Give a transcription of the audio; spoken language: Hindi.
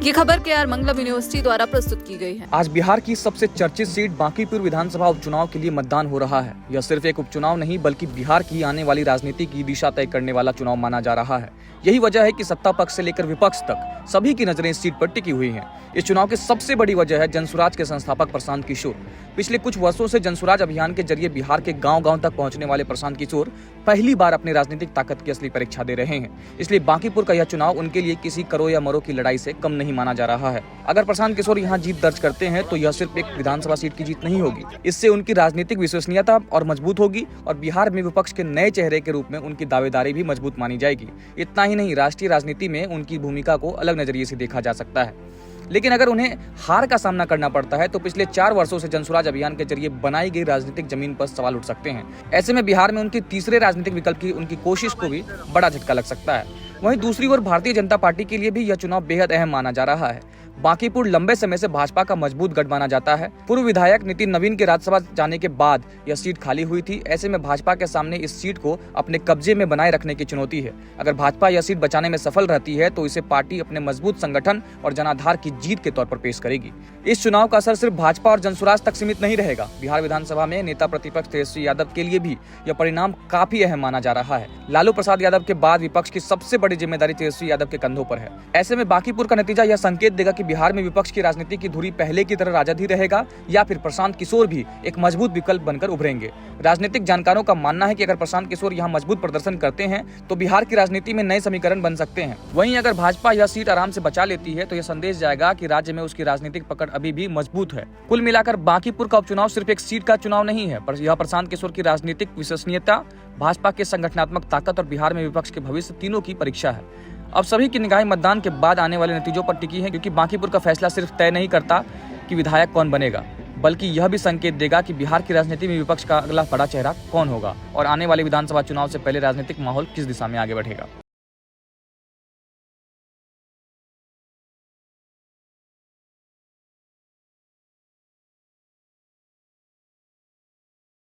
ये खबर KR मंगलम यूनिवर्सिटी द्वारा प्रस्तुत की गई है। आज बिहार की सबसे चर्चित सीट बांकीपुर विधानसभा उपचुनाव के लिए मतदान हो रहा है। यह सिर्फ एक उपचुनाव नहीं बल्कि बिहार की आने वाली राजनीति की दिशा तय करने वाला चुनाव माना जा रहा है। यही वजह है कि सत्ता पक्ष से लेकर विपक्ष तक सभी की नजरें इस सीट पर टिकी हुई हैं। इस चुनाव की सबसे बड़ी वजह है जनसुराज के संस्थापक प्रशांत किशोर। पिछले कुछ वर्षों से जनसुराज अभियान के जरिए बिहार के गांव-गांव तक पहुंचने वाले प्रशांत किशोर पहली बार अपनी राजनीतिक ताकत की असली परीक्षा दे रहे हैं। इसलिए बांकीपुर का यह चुनाव उनके लिए किसी करो या मरो की लड़ाई से कम नहीं माना जा रहा है। अगर प्रशांत किशोर यहां जीत दर्ज करते हैं तो यह सिर्फ एक विधानसभा सीट की जीत नहीं होगी, इससे उनकी राजनीतिक विश्वसनीयता और मजबूत होगी और बिहार में विपक्ष के नए चेहरे के रूप में उनकी दावेदारी भी मजबूत मानी जाएगी। इतना ही नहीं, राष्ट्रीय राजनीति में उनकी भूमिका को अलग नजरिए से देखा जा सकता है। लेकिन अगर उन्हें हार का सामना करना पड़ता है तो पिछले 4 वर्षों से जनसुराज अभियान के जरिए बनाई गई राजनीतिक जमीन पर सवाल उठ सकते हैं। ऐसे में बिहार में उनकी तीसरे राजनीतिक विकल्प की उनकी कोशिश को भी बड़ा झटका लग सकता है। वहीं दूसरी ओर भारतीय जनता पार्टी के लिए भी यह चुनाव बेहद अहम माना जा रहा है। बांकीपुर लंबे समय से भाजपा का मजबूत गढ़ माना जाता है। पूर्व विधायक नितिन नवीन के राज्यसभा जाने के बाद यह सीट खाली हुई थी। ऐसे में भाजपा के सामने इस सीट को अपने कब्जे में बनाए रखने की चुनौती है। अगर भाजपा यह सीट बचाने में सफल रहती है तो इसे पार्टी अपने मजबूत संगठन और जनाधार की जीत के तौर पर पेश करेगी। इस चुनाव का असर सिर्फ भाजपा और जनसुराज तक सीमित नहीं रहेगा। बिहार विधानसभा में नेता प्रतिपक्ष तेजस्वी यादव के लिए भी यह परिणाम काफी अहम माना जा रहा है। लालू प्रसाद यादव के बाद विपक्ष की सबसे बड़ी जिम्मेदारी तेजस्वी यादव के कंधों पर है। ऐसे में बांकीपुर का नतीजा यह संकेत देगा कि बिहार में विपक्ष की राजनीति की धुरी पहले की तरह राजद ही रहेगा या फिर प्रशांत किशोर भी एक मजबूत विकल्प बनकर उभरेंगे। राजनीतिक जानकारों का मानना है कि अगर प्रशांत किशोर यहां मजबूत प्रदर्शन करते हैं तो बिहार की राजनीति में नए समीकरण बन सकते हैं। वहीं अगर भाजपा यह सीट आराम से बचा लेती है तो यह संदेश जाएगा कि राज्य में उसकी राजनीतिक पकड़ अभी भी मजबूत है। कुल मिलाकर बांकीपुर का उपचुनाव सिर्फ एक सीट का चुनाव नहीं है, पर यह प्रशांत किशोर की राजनीतिक विश्वसनीयता, भाजपा के संगठनात्मक ताकत और बिहार में विपक्ष के भविष्य तीनों की परीक्षा है। अब सभी की निगाहें मतदान के बाद आने वाले नतीजों पर टिकी हैं, क्योंकि बांकीपुर का फैसला सिर्फ तय नहीं करता कि विधायक कौन बनेगा, बल्कि यह भी संकेत देगा कि बिहार की राजनीति में विपक्ष का अगला बड़ा चेहरा कौन होगा और आने वाले विधानसभा चुनाव से पहले राजनीतिक माहौल किस दिशा में आगे बढ़ेगा।